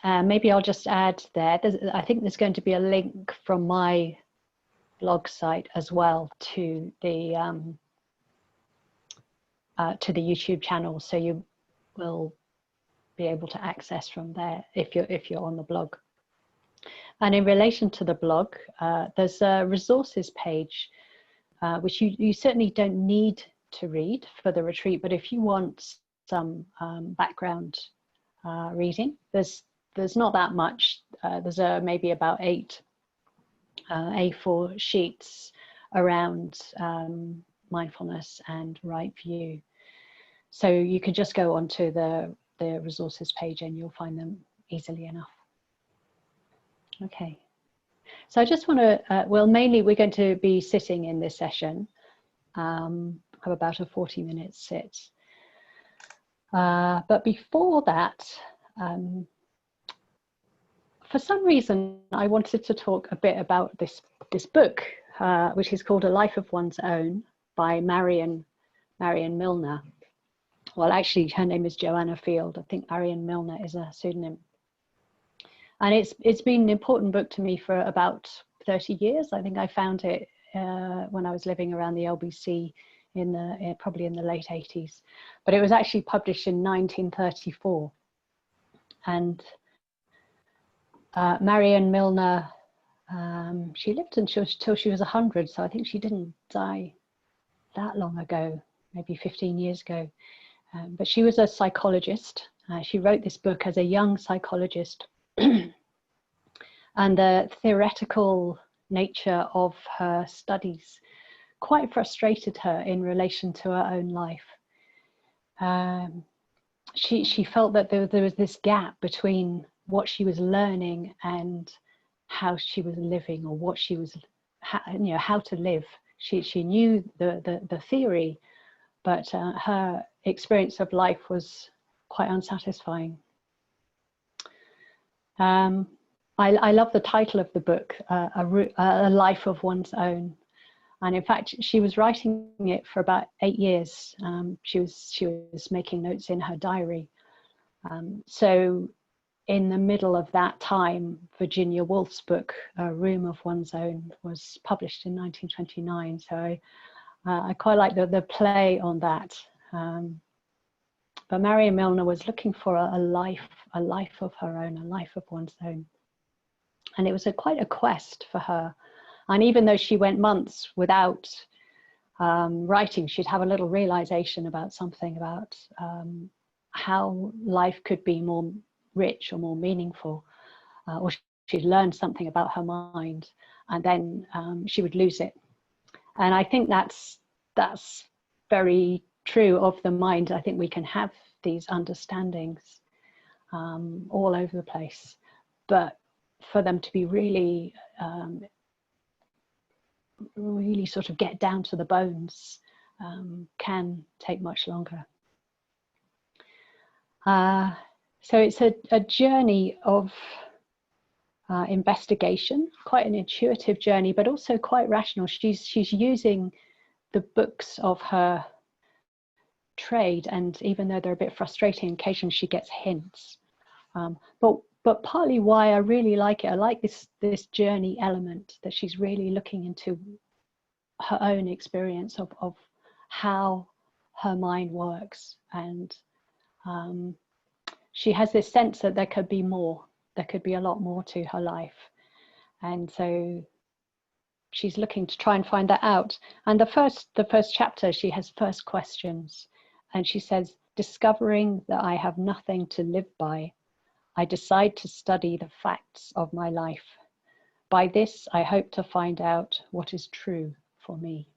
maybe I'll just add there, I think there's going to be a link from my blog site as well to the YouTube channel, so you will be able to access from there if you're on the blog. And in relation to the blog, there's a resources page, which you certainly don't need to read for the retreat, but if you want some background reading, there's not that much. There's maybe about 8 A4 sheets around mindfulness and right view. So you can just go onto the resources page and you'll find them easily enough. Okay, so I just want to, well, mainly we're going to be sitting in this session, have about a 40-minute sit. But before that, for some reason, I wanted to talk a bit about this book, which is called A Life of One's Own by Marion Milner. Well, actually, her name is Joanna Field. I think Marion Milner is a pseudonym. And it's been an important book to me for about 30 years. I think I found it when I was living around the LBC probably in the late 80s. But it was actually published in 1934. And Marion Milner, she lived until she was 100, so I think she didn't die that long ago, maybe 15 years ago. But she was a psychologist. She wrote this book as a young psychologist. And the theoretical nature of her studies quite frustrated her in relation to her own life. She felt that there was this gap between what she was learning and how she was living, or what she was, how to live. She knew the theory, but her experience of life was quite unsatisfying. I love the title of the book, A Life of One's Own. And in fact, she was writing it for about 8 years. She was making notes in her diary. So in the middle of that time, Virginia Woolf's book, A Room of One's Own, was published in 1929. So I quite like the play on that. But Marion Milner was looking for a life of her own, a life of one's own. And it was quite a quest for her. And even though she went months without writing, she'd have a little realization about something, about how life could be more rich or more meaningful, or she'd learned something about her mind, and then she would lose it. And I think that's very true of the mind. I think we can have these understandings all over the place, but for them to be really sort of get down to the bones can take much longer. So it's a journey of investigation, quite an intuitive journey, but also quite rational. She's using the books of her trade, and even though they're a bit frustrating, occasionally she gets hints. But partly why I really like it, I like this journey element, that she's really looking into her own experience of how her mind works, and she has this sense that there could be more, there could be a lot more to her life, and so she's looking to try and find that out. And the first chapter, she has first questions, and she says, discovering that I have nothing to live by, I decide to study the facts of my life. By this, I hope to find out what is true for me.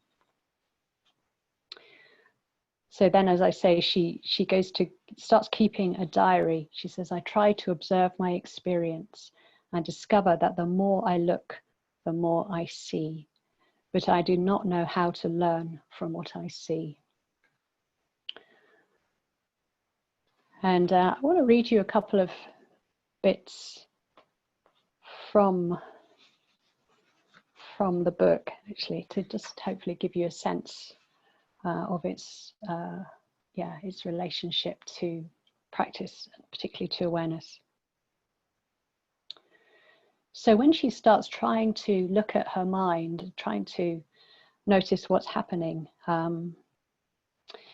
So then, as I say, she starts keeping a diary. She says, I try to observe my experience and discover that the more I look, the more I see. But I do not know how to learn from what I see. And I want to read you a couple of bits from the book, actually, to just hopefully give you a sense of its relationship to practice, particularly to awareness. So when she starts trying to look at her mind, trying to notice what's happening,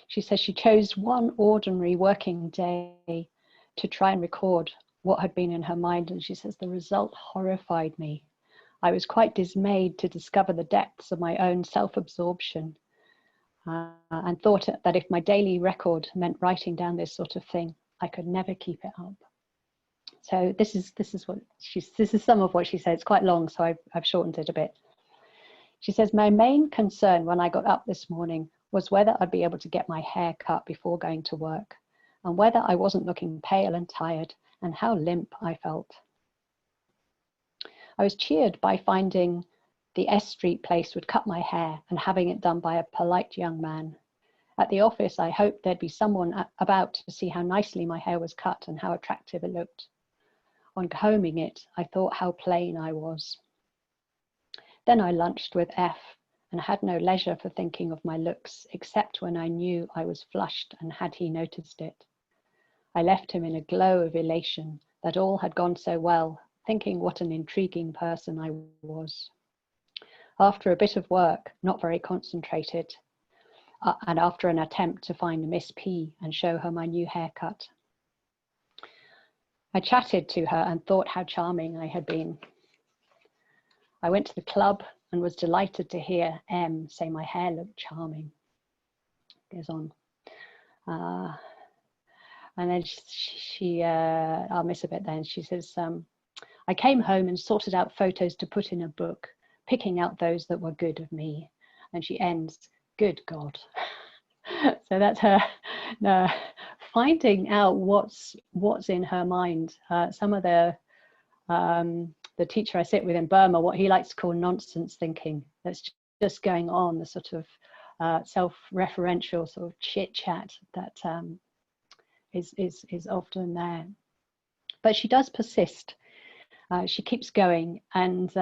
she says she chose one ordinary working day to try and record what had been in her mind. And she says, the result horrified me. I was quite dismayed to discover the depths of my own self-absorption, and thought that if my daily record meant writing down this sort of thing, I could never keep it up. So this is some of what she said. It's quite long, so I've shortened it a bit. She says, my main concern when I got up this morning was whether I'd be able to get my hair cut before going to work, and whether I wasn't looking pale and tired, and how limp I felt. I was cheered by finding the S Street place would cut my hair and having it done by a polite young man. At the office, I hoped there'd be someone about to see how nicely my hair was cut and how attractive it looked. On combing it, I thought how plain I was. Then I lunched with F and had no leisure for thinking of my looks, except when I knew I was flushed and had he noticed it. I left him in a glow of elation that all had gone so well, thinking what an intriguing person I was. After a bit of work, not very concentrated, and after an attempt to find Miss P and show her my new haircut, I chatted to her and thought how charming I had been. I went to the club and was delighted to hear M say my hair looked charming. Goes on. And then I'll miss a bit then. She says, I came home and sorted out photos to put in a book, picking out those that were good of me. And she ends, good God. So that's her finding out what's in her mind. Some of the teacher I sit with in Burma, what he likes to call nonsense thinking, that's just going on, the sort of self-referential sort of chit-chat that is often there. But she does persist. She keeps going, and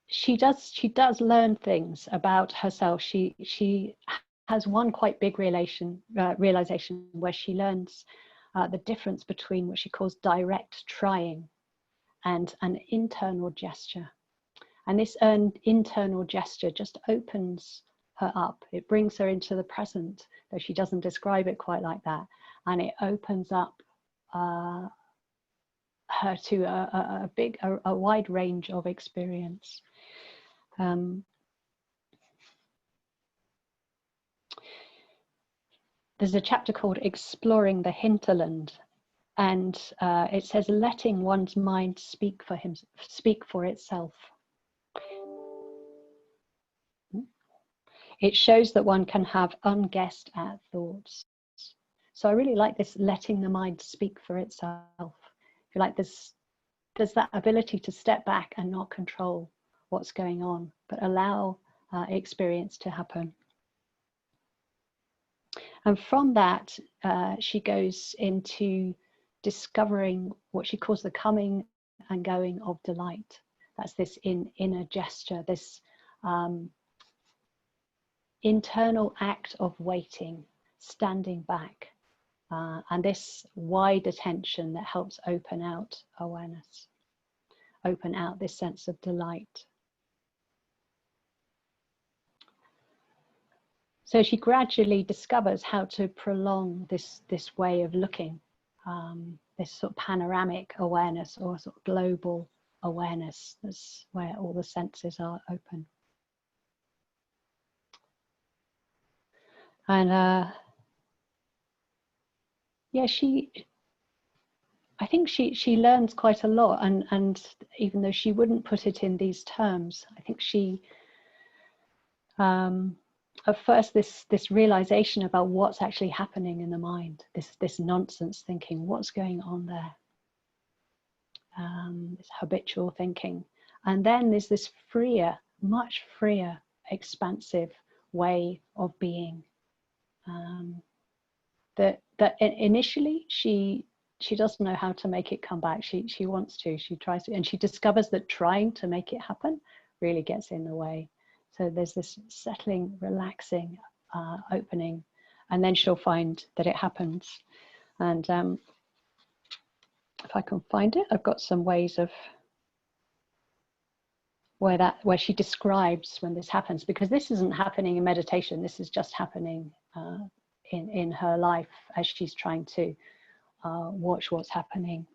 she does learn things about herself. She has one quite big realization where she learns the difference between what she calls direct trying and an internal gesture. And this internal gesture just opens her up. It brings her into the present, though she doesn't describe it quite like that. And it opens up her to a wide range of experience. There's a chapter called Exploring the Hinterland, and it says letting one's mind speak for itself. It shows that one can have unguessed at thoughts. So I really like this, letting the mind speak for itself. I feel like there's that ability to step back and not control what's going on, but allow experience to happen. And from that, she goes into discovering what she calls the coming and going of delight. That's this inner gesture, this internal act of waiting, standing back, and this wide attention that helps open out awareness, open out this sense of delight. So she gradually discovers how to prolong this way of looking, this sort of panoramic awareness or sort of global awareness. That's where all the senses are open. And yeah, I think she learns quite a lot, and even though she wouldn't put it in these terms, I think she at first this realization about what's actually happening in the mind, this nonsense thinking, what's going on there, this habitual thinking, and then there's this freer, much freer, expansive way of being. That initially she doesn't know how to make it come back. She wants to, she tries to, and she discovers that trying to make it happen really gets in the way. So there's this settling, relaxing, opening, and then she'll find that it happens. And if I can find it, I've got some ways of where she describes when this happens, because this isn't happening in meditation. This is just happening in her life as she's trying to watch what's happening.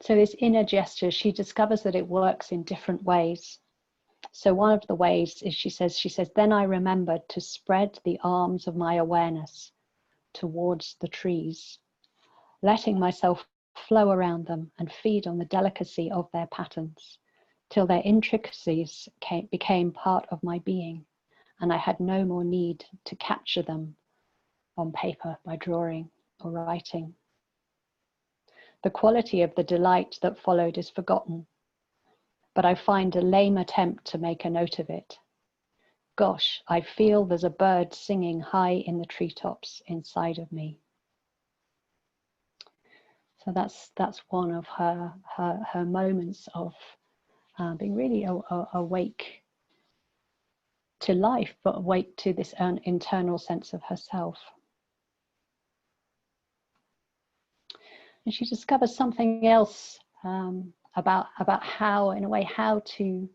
So this inner gesture, she discovers that it works in different ways. So one of the ways is she says, then I remembered to spread the arms of my awareness towards the trees, letting myself flow around them and feed on the delicacy of their patterns, till their intricacies became part of my being, and I had no more need to capture them on paper by drawing or writing. The quality of the delight that followed is forgotten, but I find a lame attempt to make a note of it. Gosh, I feel there's a bird singing high in the treetops inside of me. So that's one of her moments of being really awake to life, but awake to this internal sense of herself. And she discovers something else about how, in a way, how to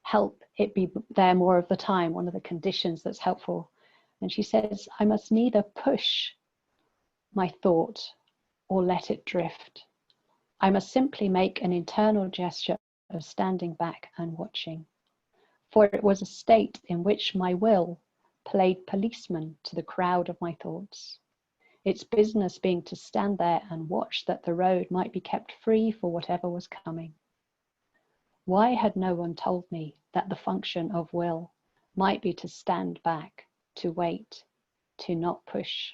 help it be there more of the time, one of the conditions that's helpful. And she says, I must neither push my thought or let it drift. I must simply make an internal gesture of standing back and watching. For it was a state in which my will played policeman to the crowd of my thoughts. Its business being to stand there and watch that the road might be kept free for whatever was coming. Why had no one told me that the function of will might be to stand back, to wait, to not push?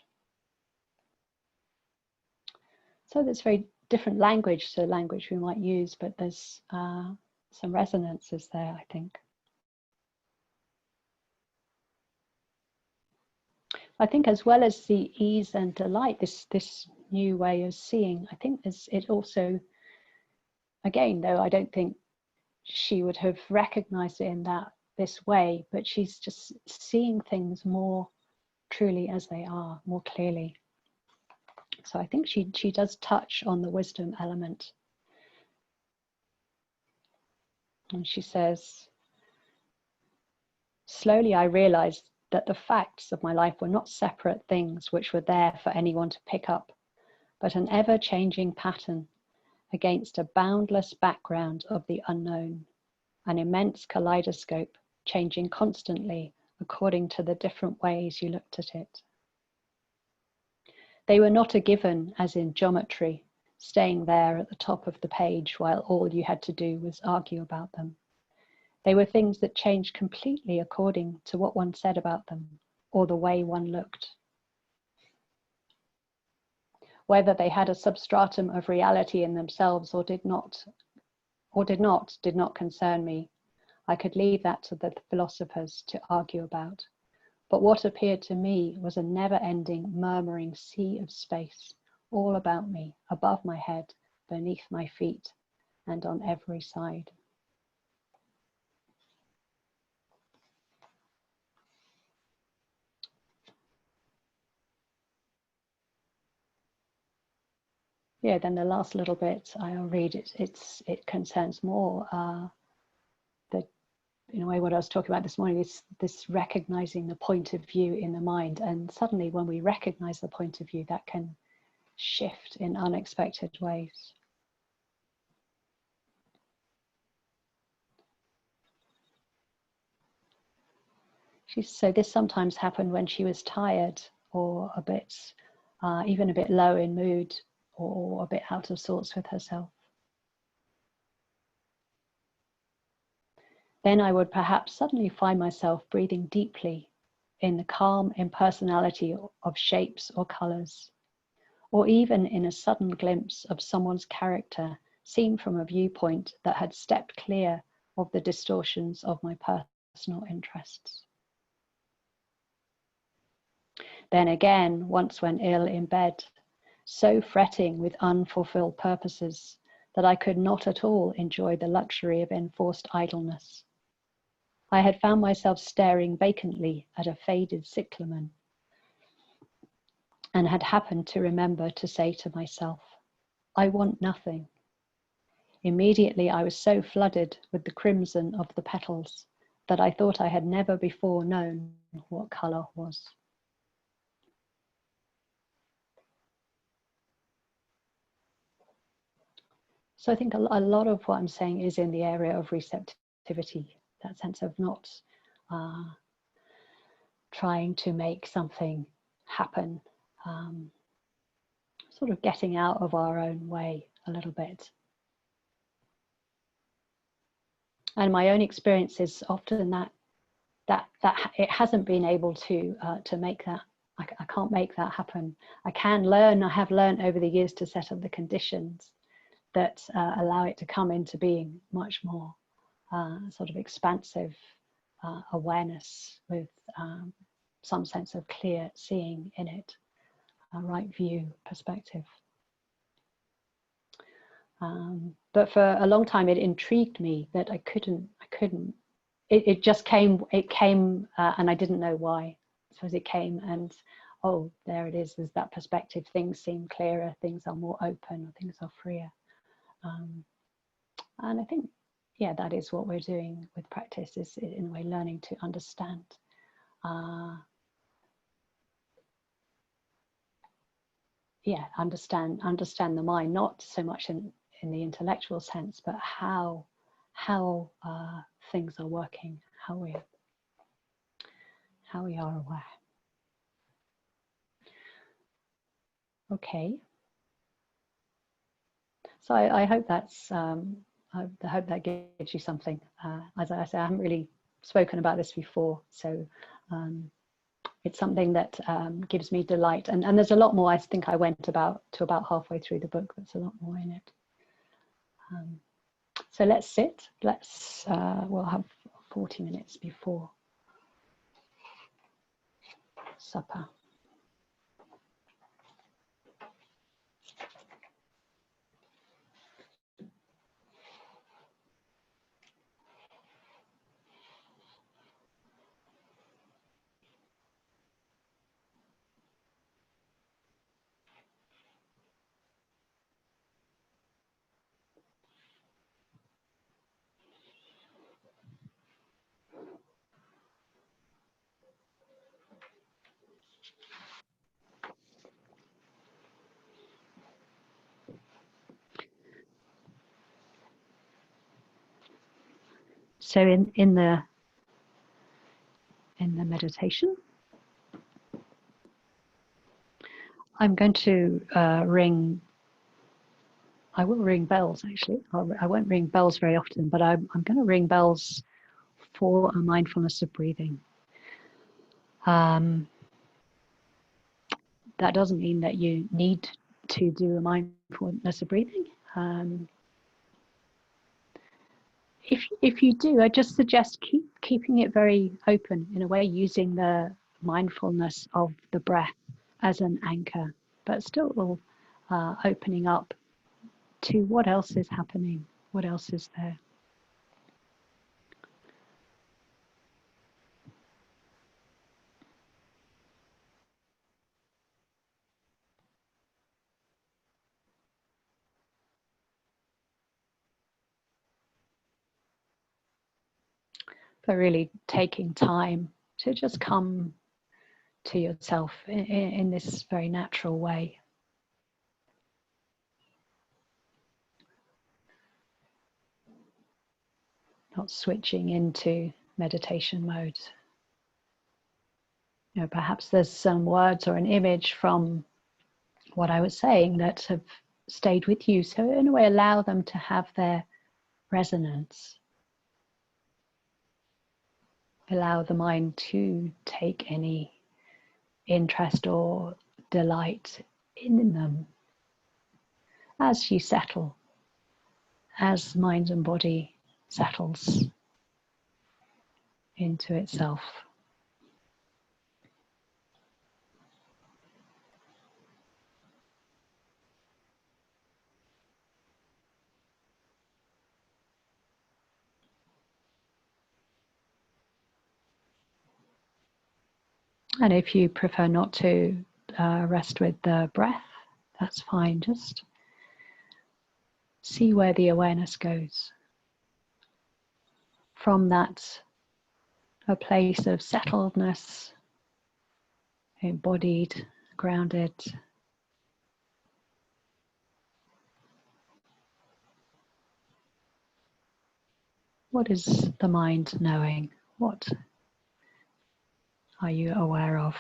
So there's very different language to language we might use, but there's some resonances there, I think. I think as well as the ease and delight, this new way of seeing, I think it also, again, though I don't think she would have recognized it in this way, but she's just seeing things more truly as they are, more clearly. So I think she does touch on the wisdom element. And she says, slowly I realized that the facts of my life were not separate things which were there for anyone to pick up, but an ever-changing pattern against a boundless background of the unknown, an immense kaleidoscope changing constantly according to the different ways you looked at it. They were not a given as in geometry, staying there at the top of the page while all you had to do was argue about them. They were things that changed completely according to what one said about them or the way one looked. Whether they had a substratum of reality in themselves or did not concern me. I could leave that to the philosophers to argue about. But what appeared to me was a never-ending murmuring sea of space, all about me, above my head, beneath my feet, and on every side. Yeah, then the last little bit I'll read, it concerns more in a way what I was talking about this morning, is this recognizing the point of view in the mind. And suddenly when we recognize the point of view, that can shift in unexpected ways. So this sometimes happened when she was tired or a bit, even a bit low in mood or a bit out of sorts with herself. Then I would perhaps suddenly find myself breathing deeply in the calm impersonality of shapes or colors, or even in a sudden glimpse of someone's character seen from a viewpoint that had stepped clear of the distortions of my personal interests. Then again, once when ill in bed, so fretting with unfulfilled purposes that I could not at all enjoy the luxury of enforced idleness, I had found myself staring vacantly at a faded cyclamen and had happened to remember to say to myself, I want nothing. Immediately I was so flooded with the crimson of the petals that I thought I had never before known what colour was. So I think a lot of what I'm saying is in the area of receptivity, that sense of not trying to make something happen, sort of getting out of our own way a little bit. And my own experience is often that it hasn't been able to make that. I can't make that happen. I can learn. I have learned over the years to set up the conditions that allow it to come into being much more sort of expansive awareness with some sense of clear seeing in it, a right view perspective. But for a long time, it intrigued me that I couldn't. It just came. It came, and I didn't know why. I suppose it came, and oh, there it is. There's that perspective. Things seem clearer. Things are more open. Or things are freer. And I think, yeah, that is what we're doing with practice. Is in a way learning to understand. Yeah, understand the mind, not so much in the intellectual sense, but how things are working, how we are aware. Okay. So I hope that's I hope that gives you something. As I say, I haven't really spoken about this before, so it's something that gives me delight. And there's a lot more. I think I went about halfway through the book. There's a lot more in it. So let's sit. We'll have 40 minutes before supper. So in the meditation, I'm going to ring. I will ring bells, actually. I won't ring bells very often, but I'm going to ring bells for a mindfulness of breathing. That doesn't mean that you need to do a mindfulness of breathing. If you do, I just suggest keeping it very open in a way, using the mindfulness of the breath as an anchor, but still opening up to what else is happening, what else is there. But really taking time to just come to yourself in this very natural way. Not switching into meditation mode. You know, perhaps there's some words or an image from what I was saying that have stayed with you. So in a way, allow them to have their resonance. Allow the mind to take any interest or delight in them as you settle, as mind and body settles into itself. And if you prefer not to rest with the breath, that's fine. Just see where the awareness goes. From that, a place of settledness, embodied, grounded. What is the mind knowing? What are you aware of?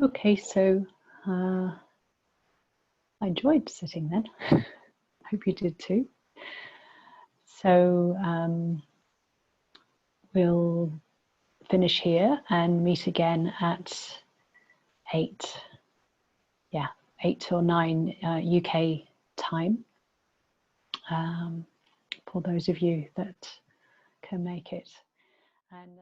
Okay, so I enjoyed sitting then. Hope you did too. So we'll finish here and meet again at 8, 8 or 9 UK time, for those of you that can make it. And